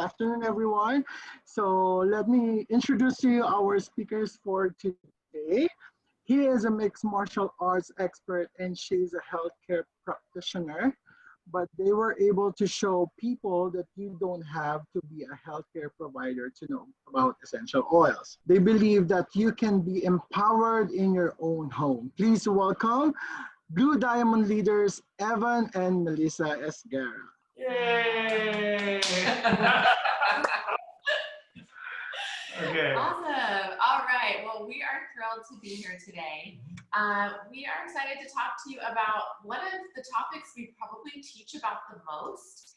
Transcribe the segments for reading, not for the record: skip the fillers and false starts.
afternoon, everyone. So let me introduce to you our speakers for today. He is a mixed martial arts expert and she's a healthcare practitioner. But they were able to show people that you don't have to be a healthcare provider to know about essential oils. They believe that you can be empowered in your own home. Please welcome Blue Diamond leaders Evan and Melissa Esguerra. Yay! Okay. Awesome. All right. Well, we are thrilled to be here today. We are excited to talk to you about one of the topics we probably teach about the most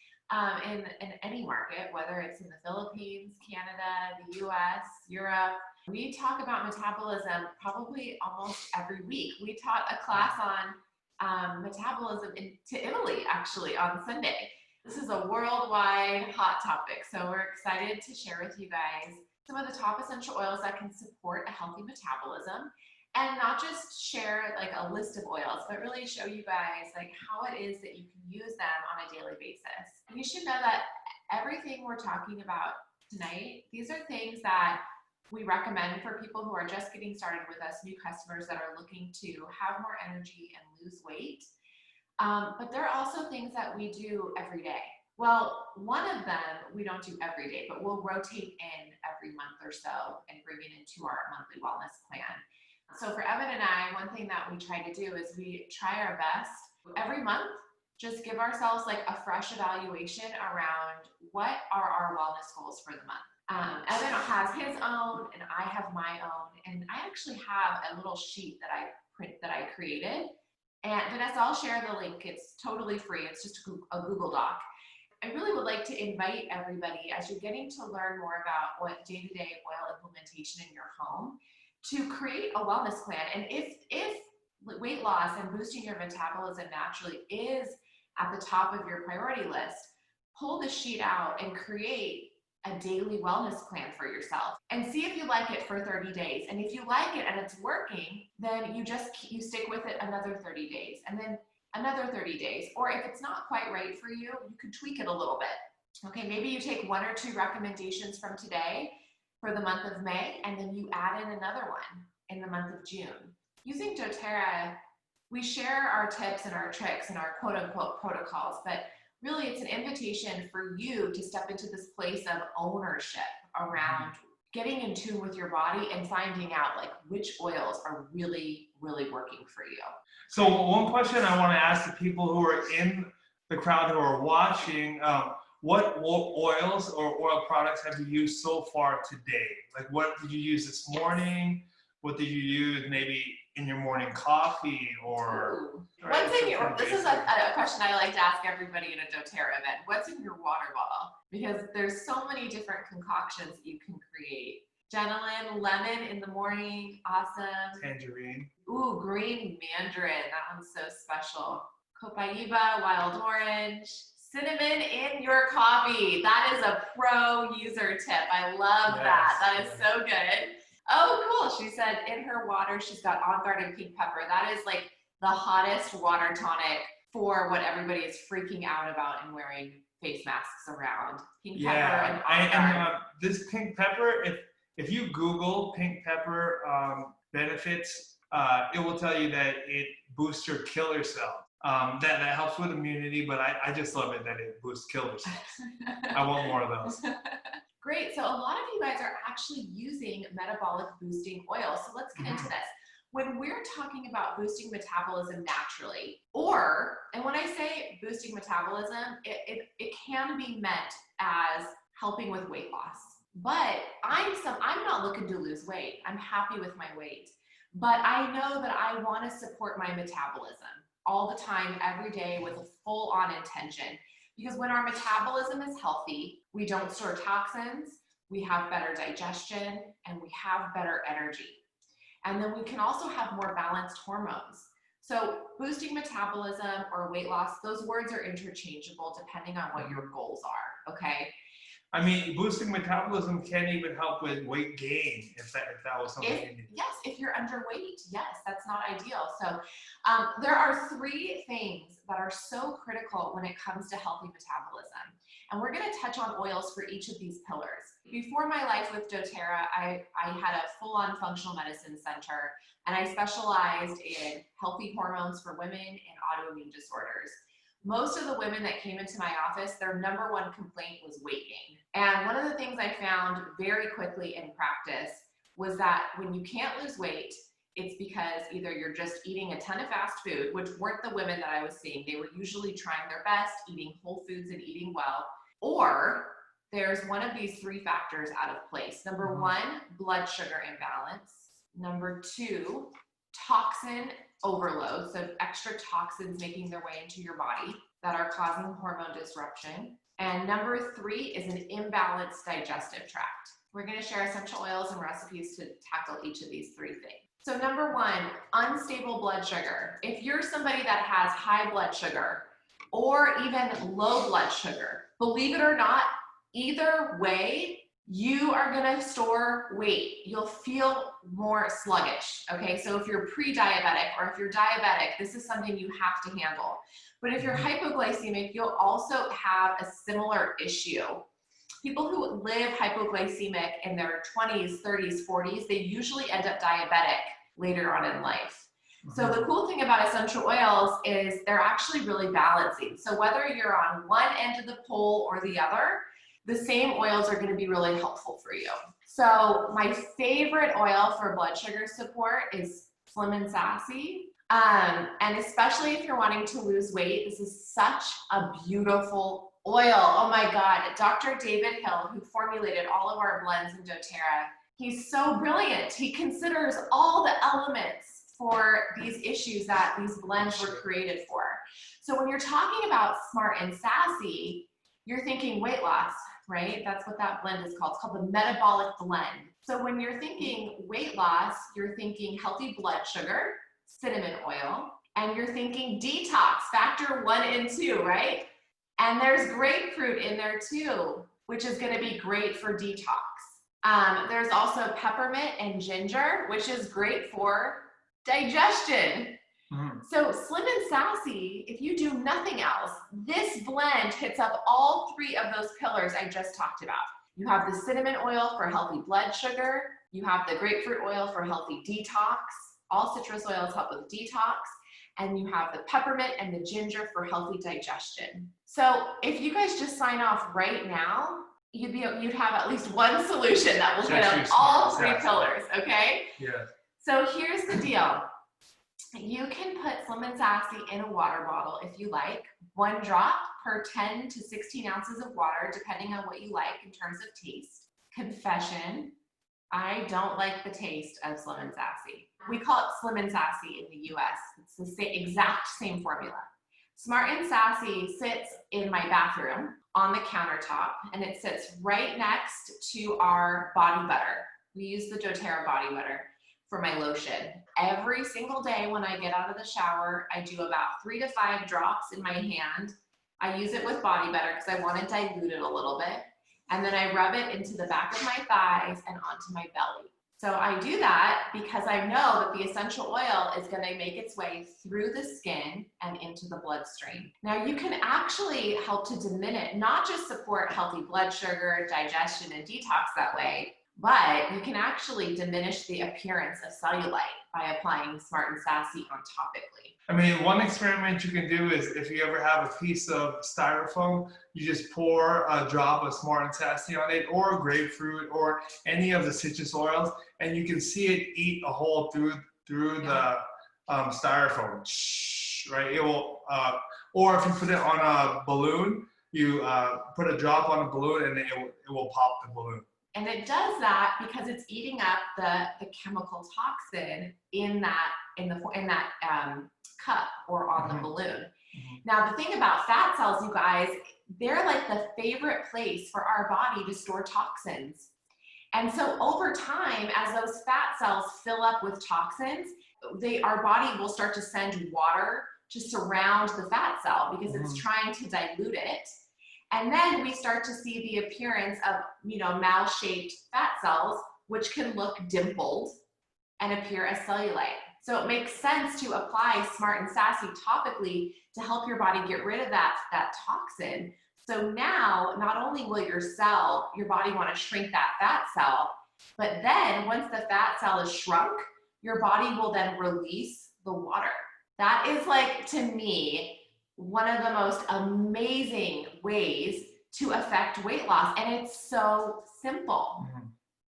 in any market, whether it's in the Philippines, Canada, the US, Europe. We talk about metabolism probably almost every week. We taught a class on metabolism to Italy, actually, on Sunday. This is a worldwide hot topic, so we're excited to share with you guys some of the top essential oils that can support a healthy metabolism, and not just share like a list of oils, but really show you guys like how it is that you can use them on a daily basis. You should know that everything we're talking about tonight, these are things that we recommend for people who are just getting started with us, new customers that are looking to have more energy and lose weight. But there are also things that we do every day. Well, one of them we don't do every day, but we'll rotate in every month or so and bring it into our monthly wellness plan. So for Evan and I, one thing that we try to do is we try our best every month, just give ourselves like a fresh evaluation around what are our wellness goals for the month. Evan has his own and I have my own, and I actually have a little sheet that I created. And Vanessa, I'll share the link. It's totally free. It's just a Google Doc. I really would like to invite everybody, as you're getting to learn more about what day-to-day oil implementation in your home, to create a wellness plan. And if weight loss and boosting your metabolism naturally is at the top of your priority list, pull the sheet out and create a daily wellness plan for yourself and see if you like it for 30 days. And if you like it and it's working, then you stick with it another 30 days and then another 30 days. Or if it's not quite right for you, you could tweak it a little bit. Okay, maybe you take one or two recommendations from today for the month of May, and then you add in another one in the month of June. Using doTERRA, we share our tips and our tricks and our quote unquote protocols, but really it's an invitation for you to step into this place of ownership around getting in tune with your body and finding out like which oils are really, really working for you. So one question I want to ask the people who are in the crowd who are watching, what oils or oil products have you used so far today? Like what did you use this morning? What did you use maybe in your morning coffee or? What's in your, this is a question I like to ask everybody in a doTERRA event. What's in your water bottle? Because there's so many different concoctions that you can create. Gentlemen, lemon in the morning, awesome. Tangerine. Ooh, green mandarin, that one's so special. Copaiba, wild orange. Cinnamon in your coffee. That is a pro user tip. I love that. That is so good. Oh, cool. She said in her water, she's got On Guard and pink pepper. That is like the hottest water tonic for what everybody is freaking out about and wearing face masks around. Pink pepper and On Guard. This pink pepper, if you Google pink pepper benefits, it will tell you that it boosts your killer cells. That helps with immunity, but I just love it that it boosts killer cells. I want more of those. Great. So a lot of you guys are actually using metabolic boosting oils. So let's get into this. When we're talking about boosting metabolism naturally, and when I say boosting metabolism, it can be meant as helping with weight loss. But I'm not looking to lose weight. I'm happy with my weight. But I know that I want to support my metabolism all the time, every day with a full-on intention. Because when our metabolism is healthy, we don't store toxins, we have better digestion, and we have better energy. And then we can also have more balanced hormones. So boosting metabolism or weight loss, those words are interchangeable depending on what your goals are, okay? I mean, boosting metabolism can even help with weight gain if that was something you need. Yes, if you're underweight, yes, that's not ideal. So there are 3 things that are so critical when it comes to healthy metabolism. And we're going to touch on oils for each of these pillars. Before my life with doTERRA, I had a full-on functional medicine center, and I specialized in healthy hormones for women and autoimmune disorders. Most of the women that came into my office, their #1 complaint was weight gain. And one of the things I found very quickly in practice was that when you can't lose weight, it's because either you're just eating a ton of fast food, which weren't the women that I was seeing. They were usually trying their best, eating whole foods and eating well, or there's one of these 3 factors out of place. #1, blood sugar imbalance. #2, toxin overload, so extra toxins making their way into your body that are causing hormone disruption. And #3 is an imbalanced digestive tract. We're going to share essential oils and recipes to tackle each of these 3 things. So #1, unstable blood sugar. If you're somebody that has high blood sugar or even low blood sugar, believe it or not, either way, you are gonna store weight. You'll feel more sluggish, okay? So if you're pre-diabetic or if you're diabetic, this is something you have to handle. But if you're hypoglycemic, you'll also have a similar issue. People who live hypoglycemic in their 20s, 30s, 40s, they usually end up diabetic later on in life. So the cool thing about essential oils is they're actually really balancing. So whether you're on one end of the pole or the other, the same oils are going to be really helpful for you. So my favorite oil for blood sugar support is Slim and Sassy. And especially if you're wanting to lose weight, this is such a beautiful oil. Oh my God, Dr. David Hill, who formulated all of our blends in doTERRA, he's so brilliant. He considers all the elements for these issues that these blends were created for. So when you're talking about Smart and Sassy, you're thinking weight loss, right? That's what that blend is called. It's called the metabolic blend. So when you're thinking weight loss, you're thinking healthy blood sugar, cinnamon oil, and you're thinking detox, factor 1 and 2, right? And there's grapefruit in there too, which is gonna be great for detox. There's also peppermint and ginger, which is great for digestion. So Slim and Sassy, if you do nothing else, this blend hits up all 3 of those pillars I just talked about. You have the cinnamon oil for healthy blood sugar. You have the grapefruit oil for healthy detox. All citrus oils help with detox. And you have the peppermint and the ginger for healthy digestion. So if you guys just sign off right now, you'd have at least one solution that will hit up all 3 pillars, okay? Yeah. So here's the deal. You can put Slim and Sassy in a water bottle if you like, 1 drop per 10 to 16 ounces of water, depending on what you like in terms of taste. Confession, I don't like the taste of Slim and Sassy. We call it Slim and Sassy in the US. It's the exact same formula. Smart and Sassy sits in my bathroom on the countertop, and it sits right next to our body butter. We use the doTERRA body butter for my lotion. Every single day when I get out of the shower, I do about 3 to 5 drops in my hand. I use it with body butter because I want to dilute it a little bit. And then I rub it into the back of my thighs and onto my belly. So I do that because I know that the essential oil is going to make its way through the skin and into the bloodstream. Now you can actually help to diminish, not just support healthy blood sugar, digestion, and detox that way, but you can actually diminish the appearance of cellulite by applying Smart and Sassy on topically. I mean, one experiment you can do is if you ever have a piece of styrofoam, you just pour a drop of Smart and Sassy on it, or grapefruit, or any of the citrus oils, and you can see it eat a hole through the styrofoam. Right? It will, or if you put it on a balloon, you put a drop on a balloon, and it will pop the balloon. And it does that because it's eating up the chemical toxin in that cup or on the balloon. Now, the thing about fat cells, you guys, they're like the favorite place for our body to store toxins. And so over time, as those fat cells fill up with toxins, our body will start to send water to surround the fat cell because it's trying to dilute it. And then we start to see the appearance of, mouse-shaped fat cells, which can look dimpled and appear as cellulite. So it makes sense to apply Smart and Sassy topically to help your body get rid of that toxin. So now, not only will your body want to shrink that fat cell, but then once the fat cell is shrunk, your body will then release the water. That is, like, to me, one of the most amazing ways to affect weight loss. And it's so simple.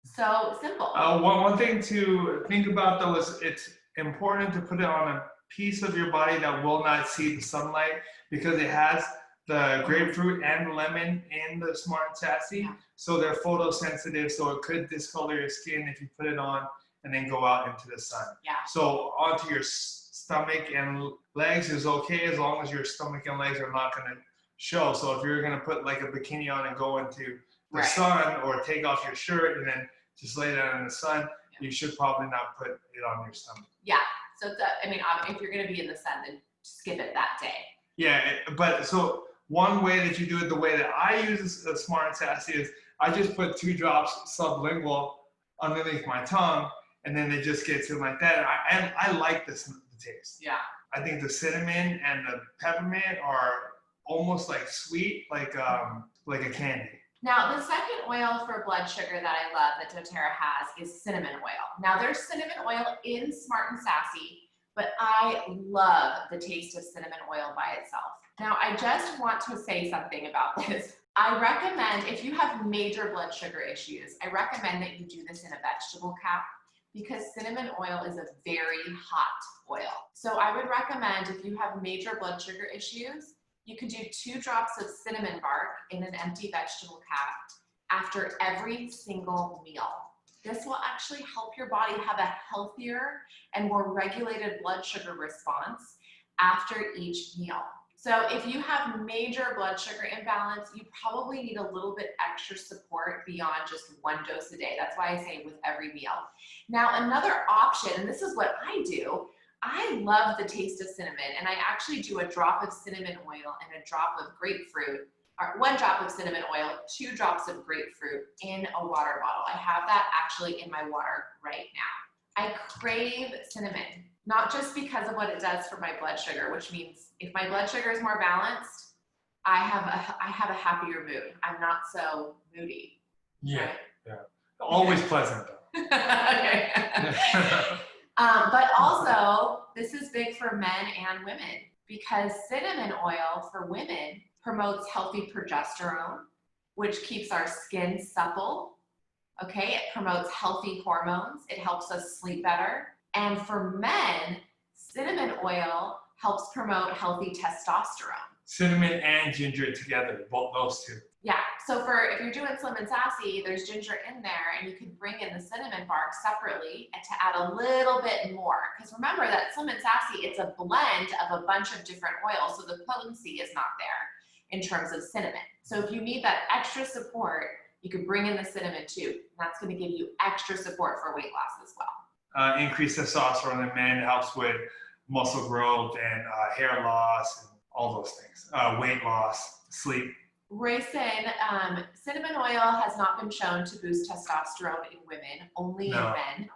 So simple. One thing to think about, though, is it's important to put it on a piece of your body that will not see the sunlight, because it has the grapefruit and the lemon in the Smart and Sassy. Yeah. So they're photosensitive, so it could discolor your skin if you put it on and then go out into the sun. Yeah. So onto your stomach and legs is okay, as long as your stomach and legs are not going to show. So if you're going to put like a bikini on and go into the sun, or take off your shirt and then just lay down in the sun, you should probably not put it on your stomach. Yeah. So if you're going to be in the sun, then skip it that day. Yeah, but so one way that you do it, the way that I use the Smart and Sassy, is I just put 2 drops sublingual underneath my tongue, and then it just gets in like that. And I like the taste. Yeah. I think the cinnamon and the peppermint are almost like sweet, like a candy. Now, the second oil for blood sugar that I love that doTERRA has is cinnamon oil. Now, there's cinnamon oil in Smart and Sassy, but I love the taste of cinnamon oil by itself. Now, I just want to say something about this. I recommend, if you have major blood sugar issues, I recommend that you do this in a vegetable cap, because cinnamon oil is a very hot oil. So I would recommend, if you have major blood sugar issues, you could do 2 drops of cinnamon bark in an empty vegetable cap after every single meal. This will actually help your body have a healthier and more regulated blood sugar response after each meal. So if you have major blood sugar imbalance, you probably need a little bit extra support beyond just 1 dose a day. That's why I say with every meal. Now, another option, and this is what I do, I love the taste of cinnamon, and I actually do a drop of cinnamon oil and a drop of grapefruit, or 1 drop of cinnamon oil, 2 drops of grapefruit in a water bottle. I have that actually in my water right now. I crave cinnamon, not just because of what it does for my blood sugar, which means if my blood sugar is more balanced, I have a happier mood. I'm not so moody. Yeah, right? yeah. Always pleasant, though. Okay. But also, this is big for men and women, because cinnamon oil for women promotes healthy progesterone, which keeps our skin supple. Okay, it promotes healthy hormones. It helps us sleep better. And for men, cinnamon oil helps promote healthy testosterone. Cinnamon and ginger together, both those 2. Yeah, so if you're doing Slim and Sassy, there's ginger in there, and you can bring in the cinnamon bark separately and to add a little bit more. Because remember that Slim and Sassy, it's a blend of a bunch of different oils, so the potency is not there in terms of cinnamon. So if you need that extra support, you can bring in the cinnamon too. And that's going to give you extra support for weight loss as well. Increased testosterone in men helps with muscle growth and hair loss and all those things. Weight loss, sleep. Raisin, cinnamon oil has not been shown to boost testosterone in women, only in men.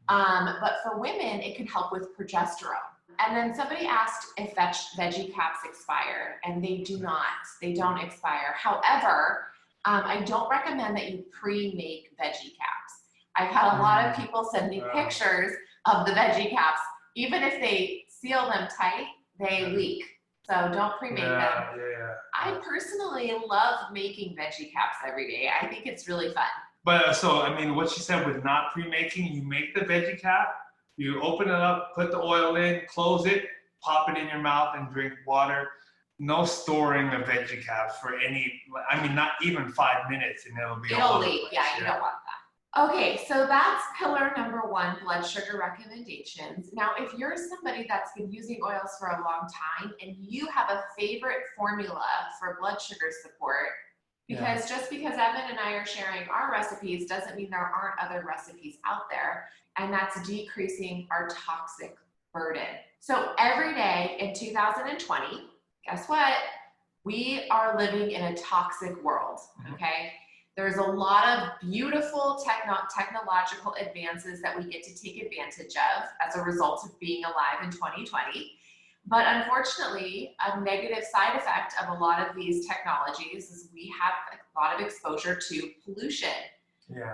But for women, it can help with progesterone. And then somebody asked if veggie caps expire, and they do not. They don't expire. However, I don't recommend that you pre-make veggie caps. I've had a lot of people send me pictures of the veggie caps. Even if they seal them tight, they leak. So don't pre-make them. I personally love making veggie caps every day. I think it's really fun. But so, I mean, what she said with not pre-making, you make the veggie cap, you open it up, put the oil in, close it, pop it in your mouth and drink water. No storing of veggie caps for not even 5 minutes, and it'll leak. Yeah, you don't want that. Okay, so that's pillar number 1, blood sugar recommendations. Now, if you're somebody that's been using oils for a long time and you have a favorite formula for blood sugar support, because just because Evan and I are sharing our recipes doesn't mean there aren't other recipes out there, and that's decreasing our toxic burden. So every day in 2020, guess what? We are living in a toxic world, okay? There's a lot of beautiful technological advances that we get to take advantage of as a result of being alive in 2020. But unfortunately, a negative side effect of a lot of these technologies is we have a lot of exposure to pollution. Yeah.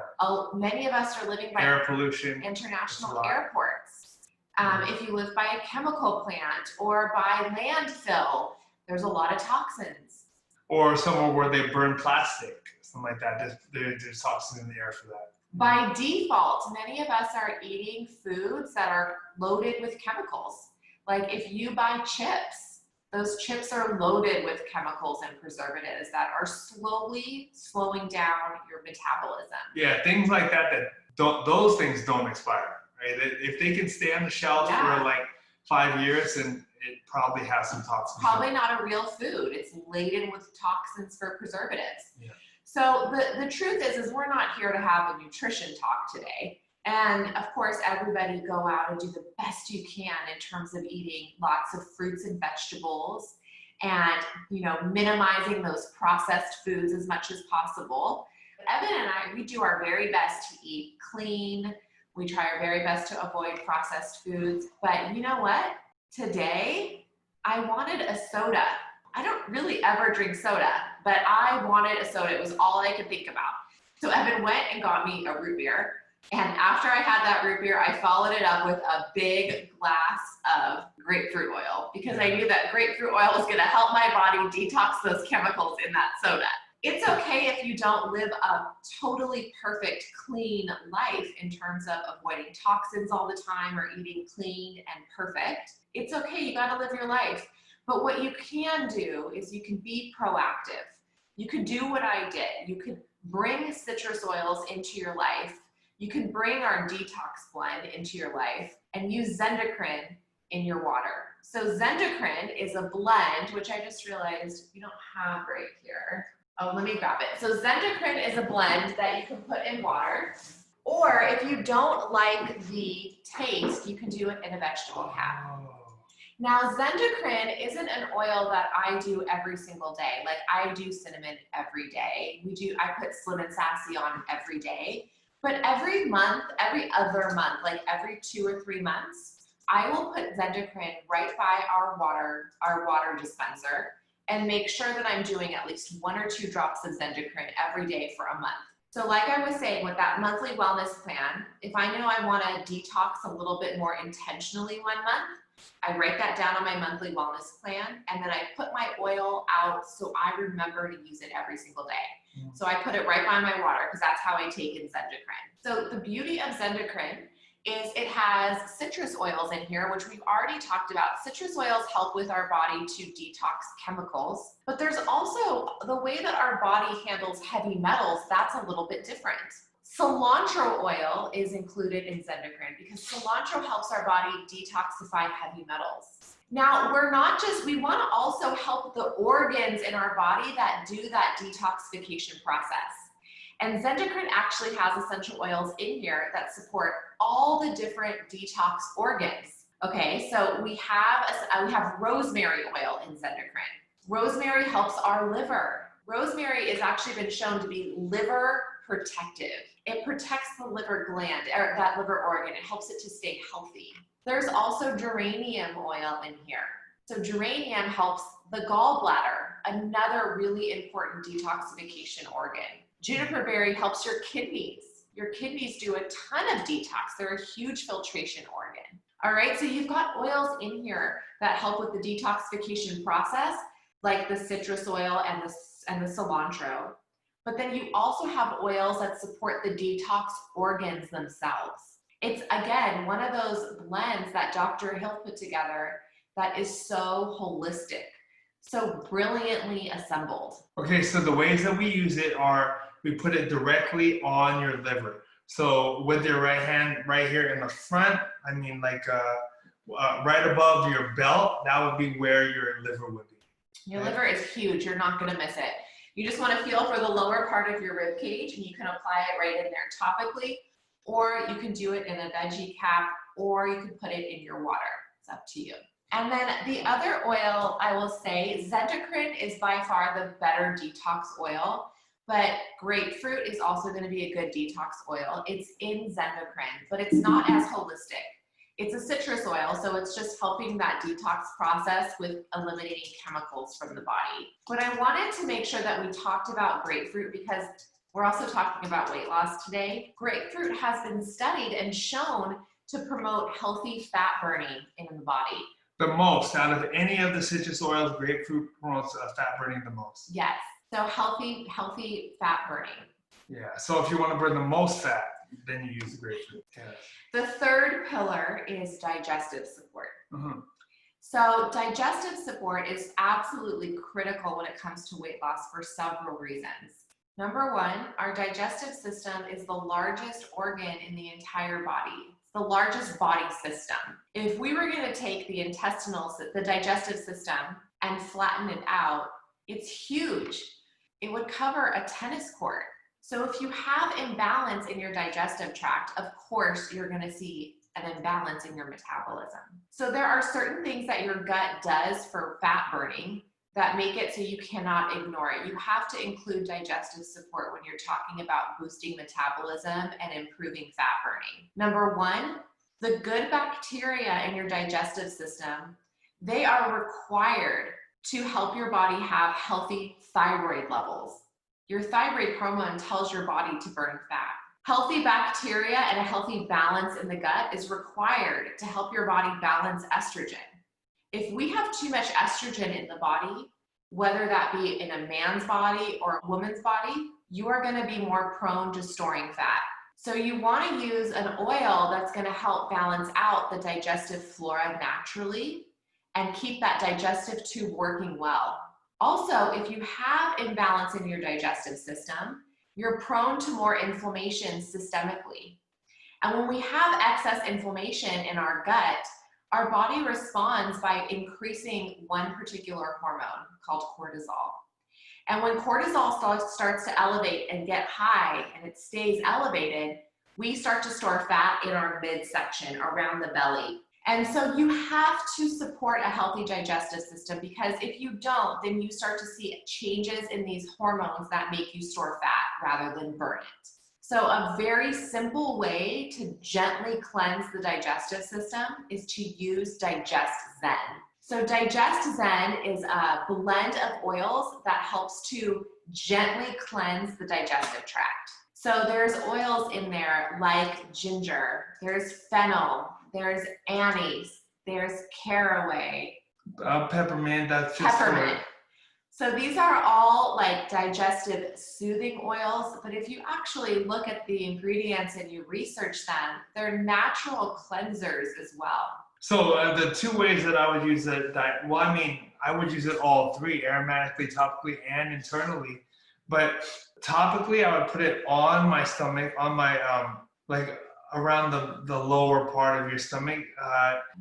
Many of us are living by air pollution, international airports. If you live by a chemical plant or by landfill, there's a lot of toxins. Or somewhere where they burn plastic, something like that. There's toxins in the air for that. By default, many of us are eating foods that are loaded with chemicals. Like if you buy chips, those chips are loaded with chemicals and preservatives that are slowly slowing down your metabolism. Yeah, things like that those things don't expire, right? If they can stay on the shelf for like 5 years, then it probably has some toxins. Probably not a real food. It's laden with toxins for preservatives. Yeah. So the truth is we're not here to have a nutrition talk today. And of course, everybody go out and do the best you can in terms of eating lots of fruits and vegetables and, you know, minimizing those processed foods as much as possible. Evan and I, we do our very best to eat clean. We try our very best to avoid processed foods. But you know what? Today, I wanted a soda. I don't really ever drink soda, but I wanted a soda. It was all I could think about. So Evan went and got me a root beer. And after I had that root beer, I followed it up with a big glass of grapefruit oil because I knew that grapefruit oil was going to help my body detox those chemicals in that soda. It's okay if you don't live a totally perfect, clean life in terms of avoiding toxins all the time or eating clean and perfect. It's okay, you got to live your life. But what you can do is you can be proactive. You could do what I did. You could bring citrus oils into your life. You can bring our detox blend into your life and use Zendocrine in your water. So Zendocrine is a blend, which I just realized you don't have right here. Oh, let me grab it. So Zendocrine is a blend that you can put in water, or if you don't like the taste, you can do it in a vegetable cap. Now, Zendocrine isn't an oil that I do every single day. Like I do cinnamon every day. I put Slim and Sassy on every day. But every month, every other month, like every 2 or 3 months, I will put Zendocrine right by our water dispenser and make sure that I'm doing at least 1 or 2 drops of Zendocrine every day for a month. So like I was saying, with that monthly wellness plan, if I know I want to detox a little bit more intentionally 1 month, I write that down on my monthly wellness plan, and then I put my oil out so I remember to use it every single day. So I put it right by my water because that's how I take in Zendocrine. So the beauty of Zendocrine is it has citrus oils in here, which we've already talked about. Citrus oils help with our body to detox chemicals, but there's also the way that our body handles heavy metals, that's a little bit different. Cilantro oil is included in Zendocrine because cilantro helps our body detoxify heavy metals. Now, we want to also help the organs in our body that do that detoxification process. And Zendocrine actually has essential oils in here that support all the different detox organs. Okay, so we have rosemary oil in Zendocrine. Rosemary helps our liver. Rosemary has actually been shown to be liver protective. It protects the liver gland, or that liver organ. It helps it to stay healthy. There's also geranium oil in here. So geranium helps the gallbladder, another really important detoxification organ. Juniper berry helps your kidneys. Your kidneys do a ton of detox. They're a huge filtration organ. All right, so you've got oils in here that help with the detoxification process, like the citrus oil and the cilantro. But then you also have oils that support the detox organs themselves. It's, again, one of those blends that Dr. Hill put together that is so holistic, so brilliantly assembled. Okay, so the ways that we use it are we put it directly on your liver. So with your right hand right here in the front, I mean like right above your belt, that would be where your liver would be. Your liver is huge. You're not going to miss it. You just want to feel for the lower part of your rib cage, and you can apply it right in there topically, or you can do it in a veggie cap, or you can put it in your water. It's up to you. And then the other oil, I will say, Zendocrine is by far the better detox oil, but grapefruit is also going to be a good detox oil. It's in Zendocrine, but it's not as holistic. It's a citrus oil, so it's just helping that detox process with eliminating chemicals from the body. But I wanted to make sure that we talked about grapefruit because we're also talking about weight loss today. Grapefruit has been studied and shown to promote healthy fat burning in the body. The most out of any of the citrus oils, grapefruit promotes fat burning the most. Yes, so healthy fat burning. Yeah, so if you want to burn the most fat, then you use the grapefruit. Yeah. The third pillar is digestive support. Mm-hmm. So digestive support is absolutely critical when it comes to weight loss for several reasons. Number one, our digestive system is the largest organ in the entire body. It's the largest body system. If we were going to take the digestive system and flatten it out, it's huge. It would cover a tennis court. So if you have imbalance in your digestive tract, of course, you're going to see an imbalance in your metabolism. So there are certain things that your gut does for fat burning that make it so you cannot ignore it. You have to include digestive support when you're talking about boosting metabolism and improving fat burning. Number one, the good bacteria in your digestive system, they are required to help your body have healthy thyroid levels. Your thyroid hormone tells your body to burn fat. Healthy bacteria and a healthy balance in the gut is required to help your body balance estrogen. If we have too much estrogen in the body, whether that be in a man's body or a woman's body, you are going to be more prone to storing fat. So you want to use an oil that's going to help balance out the digestive flora naturally and keep that digestive tube working well. Also, if you have imbalance in your digestive system, you're prone to more inflammation systemically. And when we have excess inflammation in our gut, our body responds by increasing one particular hormone called cortisol. And when cortisol starts to elevate and get high and it stays elevated, we start to store fat in our midsection around the belly. And so you have to support a healthy digestive system because if you don't, then you start to see changes in these hormones that make you store fat rather than burn it. So a very simple way to gently cleanse the digestive system is to use Digest Zen. So Digest Zen is a blend of oils that helps to gently cleanse the digestive tract. So there's oils in there like ginger, there's fennel, there's anise, there's caraway. Peppermint, that's just peppermint. So these are all like digestive soothing oils, but if you actually look at the ingredients and you research them, they're natural cleansers as well. So the two ways that I would use it, I would use it all three, aromatically, topically, and internally. But topically, I would put it on my stomach, on my, around the lower part of your stomach,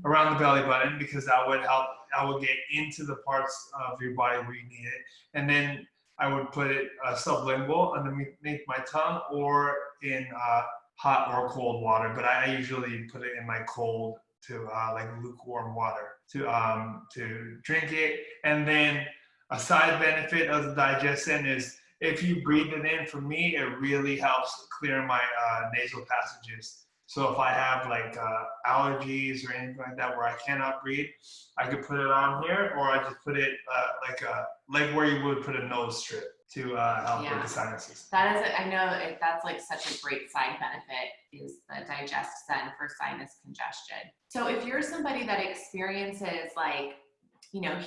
around the belly button, because that would help. I would get into the parts of your body where you need it. And then I would put it sublingual underneath my tongue or in hot or cold water. But I usually put it in my cold to like lukewarm water to drink it. And then a side benefit of the digestion is if you breathe it in, for me, it really helps clear my nasal passages. So if I have like allergies or anything like that where I cannot breathe, I could put it on here, or I just put it like where you would put a nose strip to help with the sinuses. That is, I know that's like such a great side benefit is the Digest Zen for sinus congestion. So if you're somebody that experiences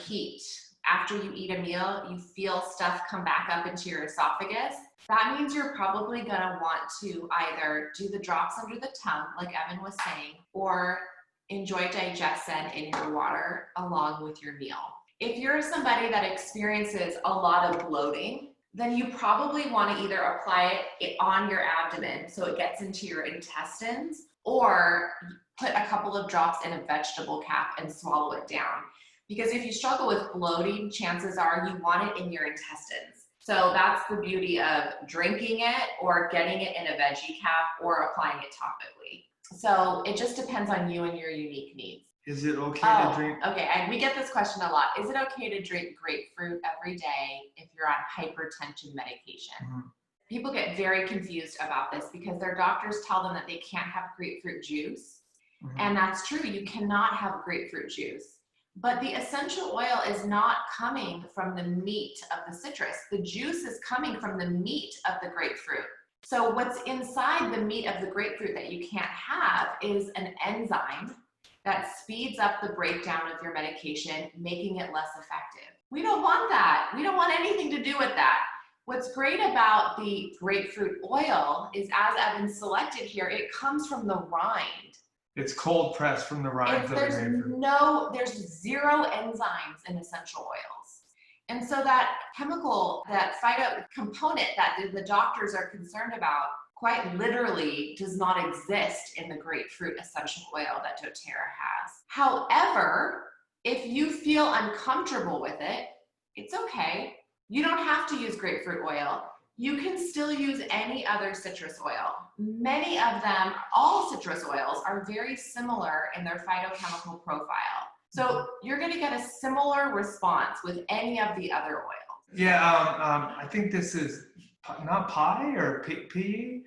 heat, after you eat a meal, you feel stuff come back up into your esophagus, that means you're probably gonna want to either do the drops under the tongue, like Evan was saying, or enjoy Digest Zen in your water along with your meal. If you're somebody that experiences a lot of bloating, then you probably want to either apply it on your abdomen so it gets into your intestines, or put a couple of drops in a vegetable cap and swallow it down. Because if you struggle with bloating, chances are you want it in your intestines. So that's the beauty of drinking it or getting it in a veggie cap or applying it topically. So it just depends on you and your unique needs. Is it okay to drink? Okay, and we get this question a lot. Is it okay to drink grapefruit every day if you're on hypertension medication? Mm-hmm. People get very confused about this because their doctors tell them that they can't have grapefruit juice. Mm-hmm. And that's true, you cannot have grapefruit juice. But the essential oil is not coming from the meat of the citrus. The juice is coming from the meat of the grapefruit. So what's inside the meat of the grapefruit that you can't have is an enzyme that speeds up the breakdown of your medication, making it less effective. We don't want that. We don't want anything to do with that. What's great about the grapefruit oil is, as Evan selected here, it comes from the rind. It's cold pressed from the rinds of the grapefruit. There's zero enzymes in essential oils. And so that chemical, that phyto component that the doctors are concerned about, quite literally does not exist in the grapefruit essential oil that doTERRA has. However, if you feel uncomfortable with it, it's okay. You don't have to use grapefruit oil. You can still use any other citrus oil. Many of them, all citrus oils, are very similar in their phytochemical profile. So you're gonna get a similar response with any of the other oils. Yeah, I think this is not pie or pea.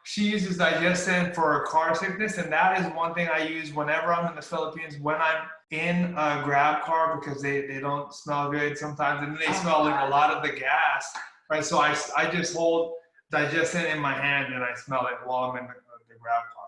She uses digestin for car sickness, and that is one thing I use whenever I'm in the Philippines, when I'm in a grab car, because they don't smell good sometimes, and they smell like a lot of the gas, right? So I just hold digestin in my hand and I smell it while I'm in the grab car.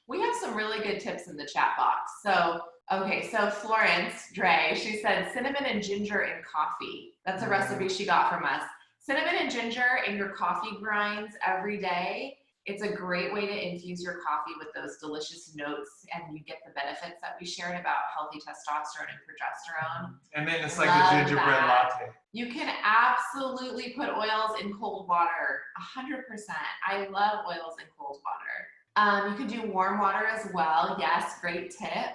We have some really good tips in the chat box. So, okay, so Florence Dre, she said cinnamon and ginger in coffee. That's a recipe she got from us. Cinnamon and ginger in your coffee grinds every day. It's a great way to infuse your coffee with those delicious notes, and you get the benefits that we shared about healthy testosterone and progesterone. And then it's like a gingerbread latte. You can absolutely put oils in cold water, 100%. I love oils in cold water. You can do warm water as well. Yes, great tip.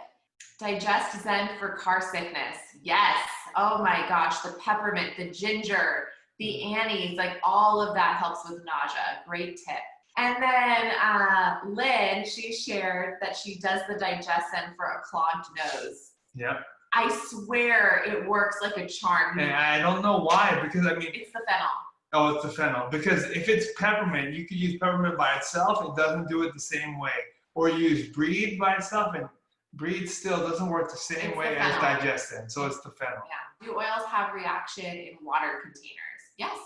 Digest Zen for car sickness. Yes. Oh my gosh, the peppermint, the ginger, the anise, like all of that helps with nausea. Great tip. And then Lynn, she shared that she does the digestin for a clogged nose. Yep. I swear it works like a charm. And I don't know why, because I mean, it's the phenol. Oh, it's the phenol. Because if it's peppermint, you could use peppermint by itself. It doesn't do it the same way. Or use breed by itself, and breed still doesn't work the same way as digestin. So it's the phenol. Yeah. Do oils have reaction in water containers? Yes.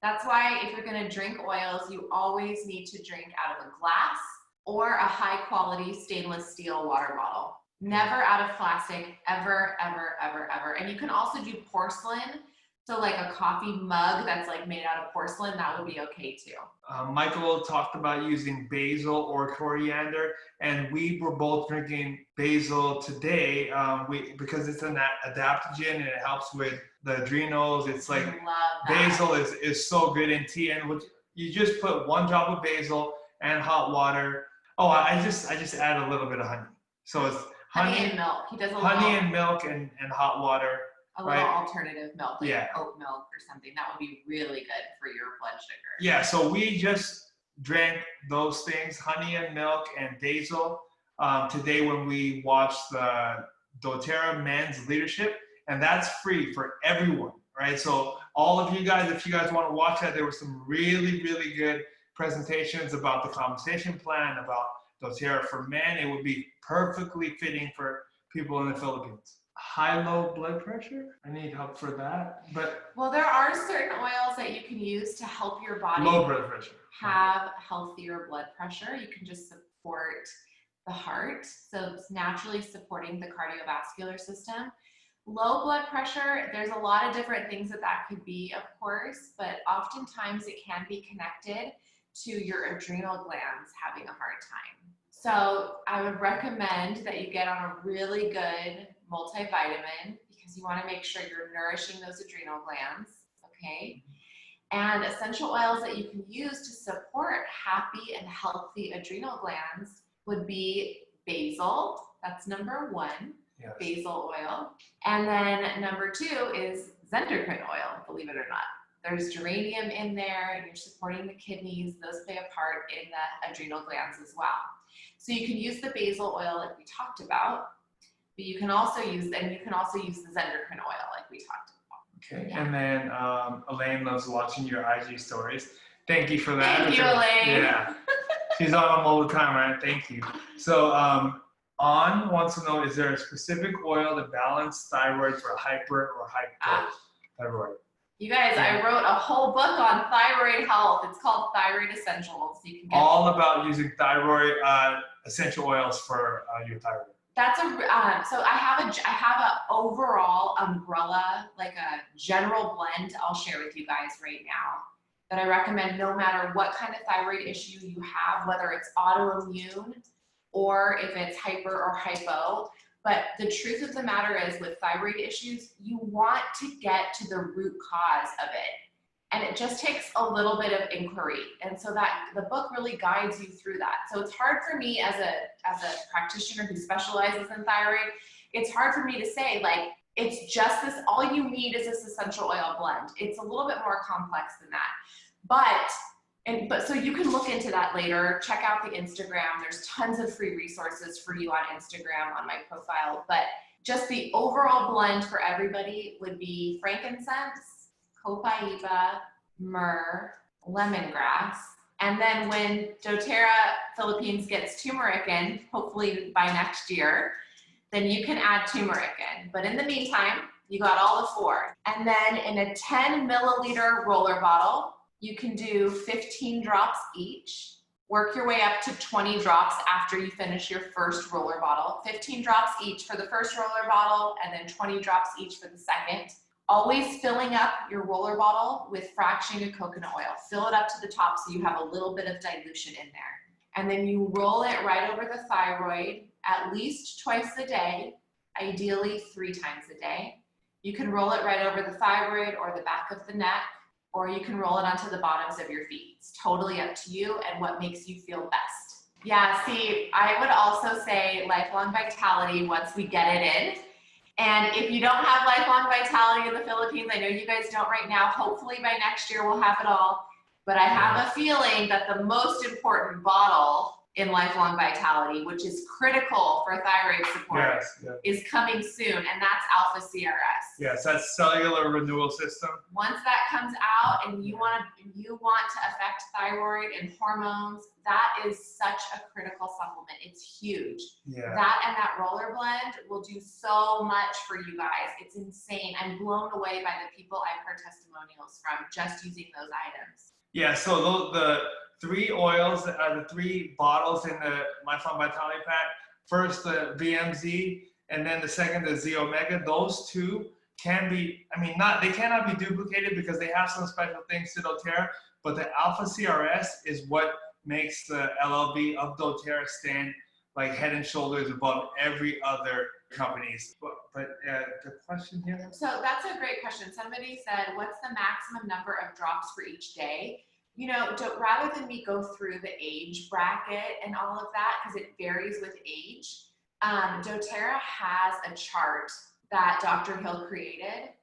That's why if you're going to drink oils, you always need to drink out of a glass or a high quality stainless steel water bottle. Never out of plastic, ever, ever, ever, ever. And you can also do porcelain. So like a coffee mug that's like made out of porcelain, that would be okay too. Michael talked about using basil or coriander, and we were both drinking basil today because it's an adaptogen and it helps with the adrenals. It's like basil is so good in tea, and you just put 1 drop of basil and hot water. Oh, I just add a little bit of honey. So it's honey and milk. He does and milk and hot water. A little alternative milk, like yeah. oat milk or something. That would be really good for your blood sugar. Yeah, so we just drank those things, honey and milk and basil, today when we watched the doTERRA Men's Leadership, and that's free for everyone, right? So all of you guys, if you guys want to watch that, there were some really, really good presentations about the compensation plan, about doTERRA for men. It would be perfectly fitting for people in the Philippines. High-low blood pressure? I need help for that. Well, there are certain oils that you can use to help your body low blood pressure have healthier blood pressure. You can just support the heart, so it's naturally supporting the cardiovascular system. Low blood pressure, there's a lot of different things that could be, of course, but oftentimes it can be connected to your adrenal glands having a hard time. So I would recommend that you get on a really good multivitamin, because you want to make sure you're nourishing those adrenal glands, okay? And essential oils that you can use to support happy and healthy adrenal glands would be basil. That's number 1, yes. Basil oil. And then number 2 is zenderquin oil, believe it or not. There's geranium in there, and you're supporting the kidneys. Those play a part in the adrenal glands as well. So you can use the basil oil like we talked about, but you can also use, the zenderquin oil like we talked about. Okay, Yeah. and then Elaine loves watching your IG stories. Thank you for that. Thank you, Elaine. Yeah, she's on them all the time, right? Thank you. So On wants to know, is there a specific oil to balance thyroid for hyper or hypothyroid? You guys, I wrote a whole book on thyroid health. It's called Thyroid Essentials. You can get all about using thyroid essential oils for your thyroid. That's so I have a overall umbrella, like a general blend I'll share with you guys right now that I recommend no matter what kind of thyroid issue you have, whether it's autoimmune or if it's hyper or hypo. But the truth of the matter is with thyroid issues, you want to get to the root cause of it. And it just takes a little bit of inquiry. And so that the book really guides you through that. So it's hard for me as a practitioner who specializes in thyroid, it's hard for me to say like, it's just this, all you need is this essential oil blend. It's a little bit more complex than that. But so you can look into that later, check out the Instagram. There's tons of free resources for you on Instagram on my profile. But just the overall blend for everybody would be frankincense, copaiba, myrrh, lemongrass. And then when doTERRA Philippines gets turmeric in, hopefully by next year, then you can add turmeric in. But in the meantime, you got all the four. And then in a 10 milliliter roller bottle, you can do 15 drops each. Work your way up to 20 drops after you finish your first roller bottle. 15 drops each for the first roller bottle, and then 20 drops each for the second. Always filling up your roller bottle with fractionated coconut oil. Fill it up to the top so you have a little bit of dilution in there. And then you roll it right over the thyroid at least twice a day, ideally 3 times a day. You can roll it right over the thyroid or the back of the neck, or you can roll it onto the bottoms of your feet. It's totally up to you and what makes you feel best. Yeah, see, I would also say lifelong vitality once we get it in. And if you don't have lifelong vitality in the Philippines, I know you guys don't right now, hopefully by next year we'll have it all. But I have a feeling that the most important bottle in lifelong vitality, which is critical for thyroid support, is coming soon, and that's alpha CRS. Yes, that's cellular renewal system. Once that comes out and you want to affect thyroid and hormones, that is such a critical supplement. It's huge. Yeah. That and that roller blend will do so much for you guys. It's insane. I'm blown away by the people I've heard testimonials from just using those items. Yeah, so the 3 oils, the 3 bottles in the Lifelong Vitality Pack, first the VMZ, and then the second the Z Omega, those 2 can be, they cannot be duplicated because they have some special things to doTERRA, but the alpha CRS is what makes the LLV of doTERRA stand like head and shoulders above every other companies. But the question here? So that's a great question. Somebody said, what's the maximum number of drops for each day? You know, rather than me go through the age bracket and all of that, because it varies with age, doTERRA has a chart that Dr. Hill created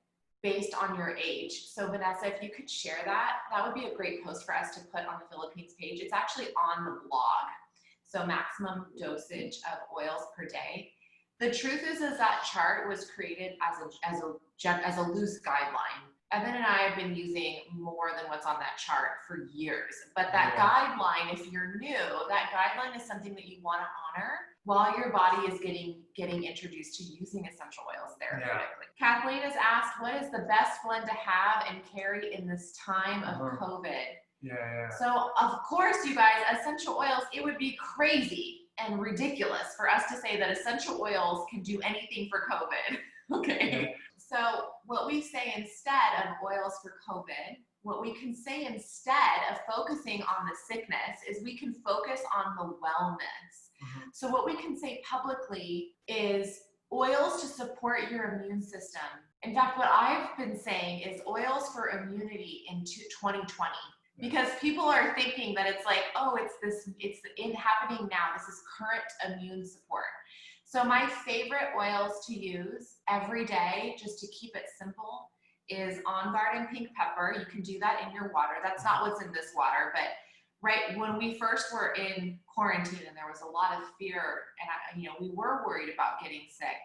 based on your age. So Vanessa, if you could share that, that would be a great post for us to put on the Philippines page. It's actually on the blog. So maximum dosage of oils per day. The truth is that chart was created as a loose guideline. Evan and I have been using more than what's on that chart for years. But that guideline, if you're new, that guideline is something that you want to honor while your body is getting introduced to using essential oils therapeutically. Yeah. Kathleen has asked, what is the best blend to have and carry in this time of COVID? Yeah. So of course, you guys, essential oils, it would be crazy and ridiculous for us to say that essential oils can do anything for COVID. Okay. Yeah. So what we say instead of oils for COVID, what we can say instead of focusing on the sickness is we can focus on the wellness. Mm-hmm. So what we can say publicly is oils to support your immune system. In fact, what I've been saying is oils for immunity in 2020. Because people are thinking that it's like, oh, it's happening now. This is current immune support. So my favorite oils to use every day, just to keep it simple, is On Guard and pink pepper. You can do that in your water. That's not what's in this water, but right when we first were in quarantine and there was a lot of fear and we were worried about getting sick,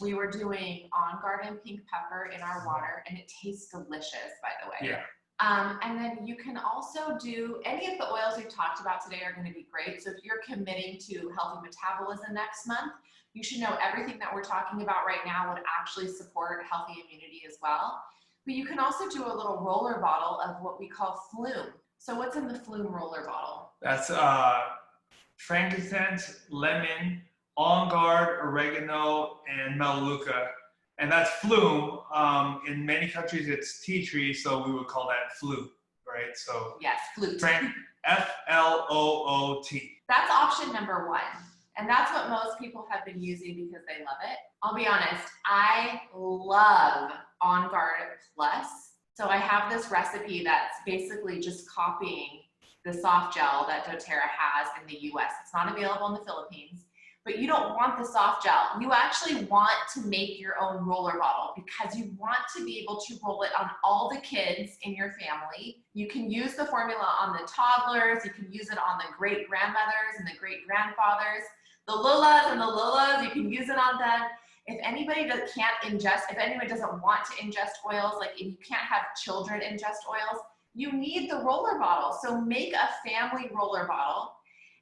we were doing On Guard and pink pepper in our water, and it tastes delicious, by the way. Yeah. And then you can also do any of the oils we've talked about today are going to be great. So if you're committing to healthy metabolism next month, you should know everything that we're talking about right now would actually support healthy immunity as well. But you can also do a little roller bottle of what we call Flume. So what's in the Flume roller bottle? That's frankincense, lemon, On Guard, oregano, and melaleuca. And that's Flume. In many countries, it's tea tree, so we would call that flute, right? So yes, flute. F-L-O-O-T. That's option number 1. And that's what most people have been using because they love it. I'll be honest, I love On Guard Plus. So I have this recipe that's basically just copying the soft gel that doTERRA has in the US. It's not available in the Philippines. But you don't want the soft gel. You actually want to make your own roller bottle because you want to be able to roll it on all the kids in your family. You can use the formula on the toddlers. You can use it on the great-grandmothers and the great-grandfathers. The Lulas and the Lulas, you can use it on them. If anybody if anyone doesn't want to ingest oils, like if you can't have children ingest oils, you need the roller bottle. So make a family roller bottle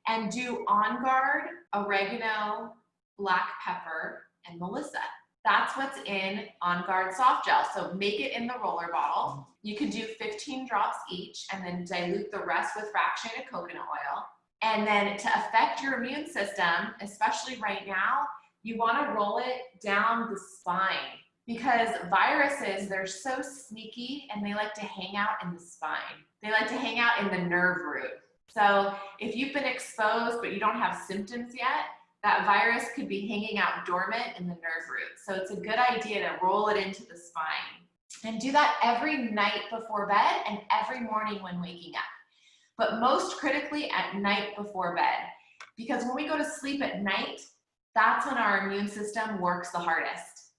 and do On Guard, oregano, black pepper, and Melissa. That's what's in On Guard soft gel. So make it in the roller bottle. You can do 15 drops each and then dilute the rest with fractionated coconut oil. And then to affect your immune system, especially right now, you wanna roll it down the spine because viruses, they're so sneaky and they like to hang out in the spine. They like to hang out in the nerve root. So if you've been exposed but you don't have symptoms yet, that virus could be hanging out dormant in the nerve root. So it's a good idea to roll it into the spine. And do that every night before bed and every morning when waking up. But most critically at night before bed. Because when we go to sleep at night, that's when our immune system works the hardest.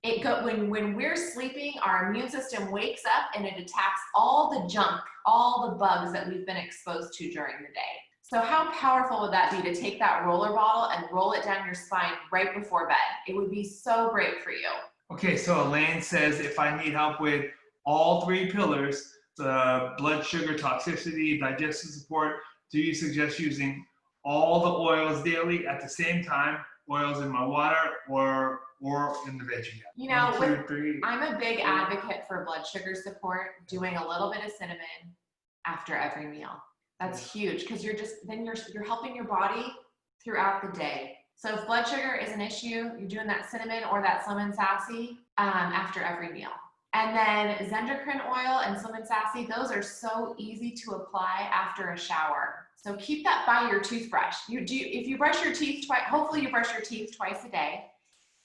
When we're sleeping, our immune system wakes up and it attacks all the junk, all the bugs that we've been exposed to during the day. So how powerful would that be to take that roller bottle and roll it down your spine right before bed? It would be so great for you. Okay, so Elaine says if I need help with all 3 pillars, the blood sugar toxicity, digestive support, do you suggest using all the oils daily at the same time, oils in my water or in the veggie? You know, 1, 2, 3. I'm a big advocate for blood sugar support, doing a little bit of cinnamon after every meal. That's huge because you're helping your body throughout the day. So if blood sugar is an issue, you're doing that cinnamon or that Slim and Sassy after every meal. And then Zendocrine oil and Slim and Sassy, those are so easy to apply after a shower. So keep that by your toothbrush. If you brush your teeth twice, hopefully you brush your teeth twice a day.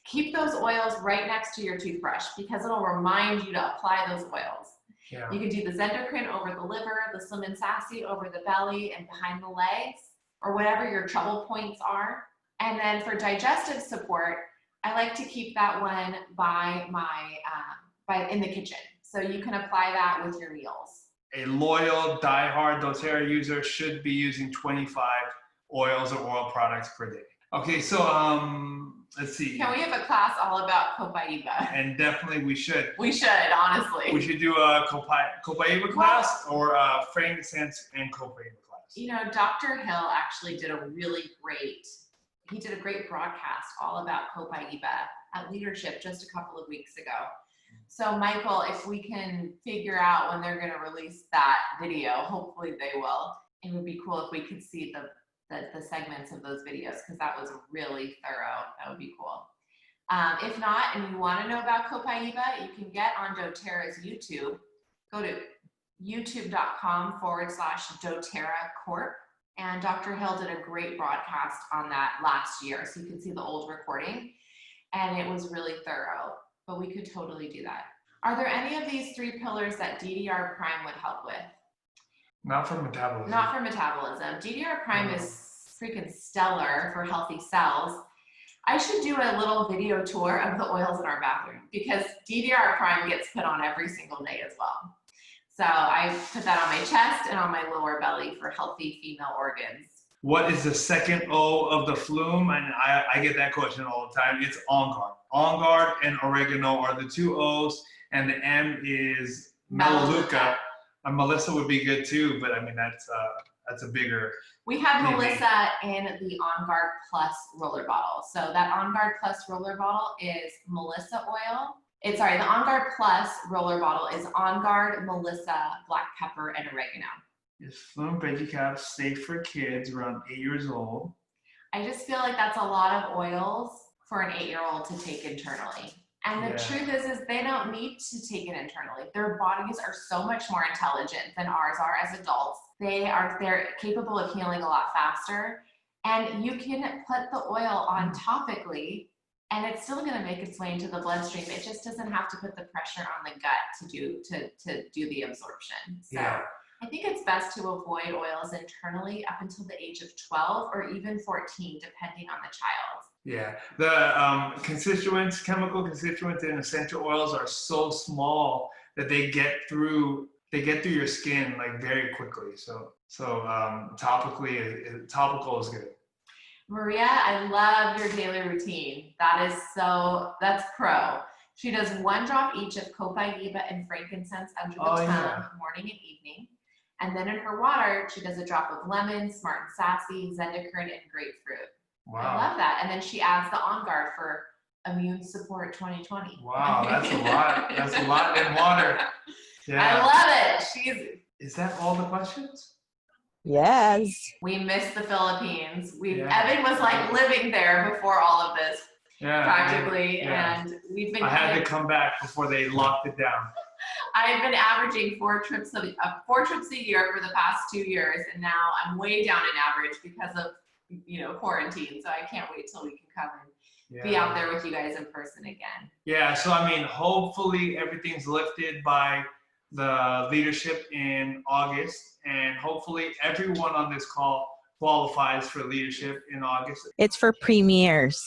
Keep those oils right next to your toothbrush because it'll remind you to apply those oils. Yeah. You can do the Zendocrine over the liver, the Slim and Sassy over the belly and behind the legs, or whatever your trouble points are. And then for digestive support, I like to keep that one by in the kitchen. So you can apply that with your meals. A loyal, die-hard doTERRA user should be using 25 oils or oil products per day. Okay, so let's see. Can we have a class all about Copaiba? And definitely we should. We should, honestly. We should do a Copaiba class or a frankincense and Copaiba class. You know, Dr. Hill actually did a great broadcast all about Copaiba at Leadership just a couple of weeks ago. So Michael, if we can figure out when they're going to release that video, hopefully they will. It would be cool if we could see the segments of those videos because that was really thorough. That would be cool. If not, and you want to know about Copaiba, you can get on doTERRA's YouTube. Go to youtube.com/doTERRA Corp. And Dr. Hill did a great broadcast on that last year. So you can see the old recording. And it was really thorough. But we could totally do that. Are there any of these 3 pillars that DDR Prime would help with? Not for metabolism. Not for metabolism. DDR Prime is freaking stellar for healthy cells. I should do a little video tour of the oils in our bathroom because DDR Prime gets put on every single day as well. So I put that on my chest and on my lower belly for healthy female organs. What is the second O of the flume? And I get that question all the time. It's on guard. On guard and oregano are the two O's, and the M is Melaleuca. Melissa would be good too, but I mean that's a bigger. We have maybe. Melissa in the On Guard Plus roller bottle. So that On Guard Plus roller bottle is Melissa oil. The On Guard Plus roller bottle is On Guard, Melissa, black pepper, and oregano. Is flume veggie caps safe for kids around 8 years old? I just feel like that's a lot of oils for an 8-year-old to take internally. And the truth is they don't need to take it internally. Their bodies are so much more intelligent than ours are as adults. They're capable of healing a lot faster. And you can put the oil on topically, and it's still going to make its way into the bloodstream. It just doesn't have to put the pressure on the gut to do the absorption. So I think it's best to avoid oils internally up until the age of 12 or even 14, depending on the child. Yeah, the chemical constituents in essential oils are so small that they get through your skin like very quickly. So topical is good. Maria, I love your daily routine. That's pro. She does 1 drop each of copaiba and frankincense under the tongue morning and evening. And then in her water, she does a drop of lemon, Smart and Sassy, Zendicurin, and grapefruit. Wow. I love that. And then she adds the On Guard for Immune Support 2020. Wow, that's a lot. That's a lot in water. Yeah. I love it. Is that all the questions? Yes. We missed the Philippines. Evan was like living there before all of this, practically, and we've been. I had to come back before they locked it down. I've been averaging 4 trips a year for the past 2 years, and now I'm way down in average because of quarantine. So I can't wait till we can come and be out there with you guys in person again. Yeah. So I mean, hopefully everything's lifted by the leadership in August, and hopefully everyone on this call qualifies for leadership in August. It's for premiers.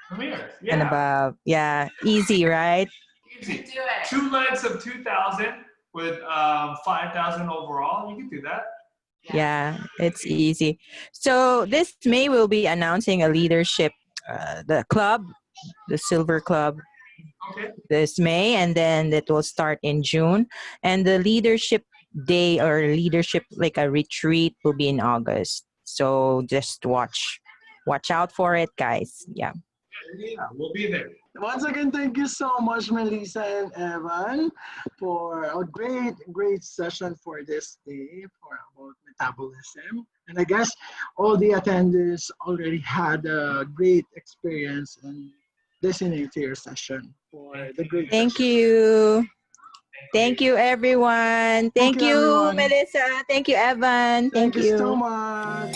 Premiers, and above. Yeah, easy, right? You can do it. 2 legs of 2,000 with 5,000 overall. You can do that. Yeah, it's easy. So this May we'll be announcing a leadership, the club, the Silver Club. Okay. This May, and then it will start in June, and the leadership day or leadership like a retreat will be in August. So just watch out for it, guys. Yeah, we'll be there. Once again, thank you so much, Melissa and Evan, for a great session for this day about metabolism. And I guess all the attendees already had a great experience in listening to your session for the great Thank session. you. Thank you, everyone. Thank you, everyone. Melissa. Thank you, Evan. Thank you so much.